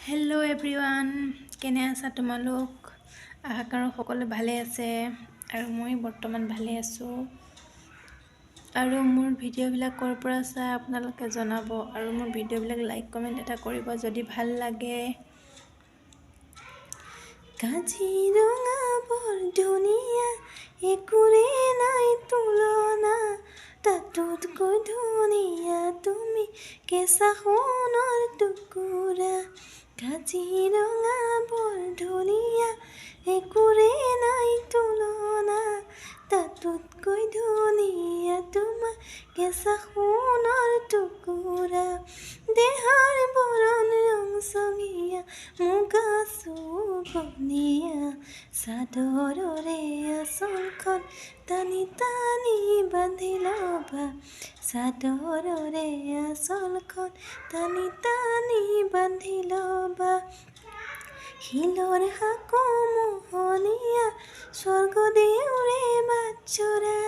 Hello' everyone, কেনে আছা তোমালোক? আশা কৰোঁ সকলো ভালে আছে আৰু মই বৰ্তমান ভালে আছোঁ। আৰু মোৰ ভিডিঅ'বিলাক ক'ৰ পৰা চাই আপোনালোকে জনাব আৰু মোৰ ভিডিঅ'বিলাক লাইক কমেণ্ট এটা কৰিব যদি ভাল লাগে। কাজিৰঙা বৰ ধুনীয়া, একোৰে নাই তুলনা, তাতোতকৈ ধুনীয়া তুমি কেঁচা সোণৰ টুকুৰা। কাজিৰঙা বৰ ধুনীয়া, একোৰে নাই তুলনা, তাতোতকৈ ধুনীয়া তোমাৰ কেঁচা সোণৰ টুকুৰা। দেহাৰ বৰণ ৰংচঙীয়া, মুগা চুবনীয়া, চাদৰৰে আঁচলখন টানি টানি বান্ধি ল'বা, চাদৰৰে আঁচলখন টানি টানি বান্ধি ল'বা। শিলৰ সাকো মোহনীয়া, স্বৰ্গদেউৰে বাটচৰা,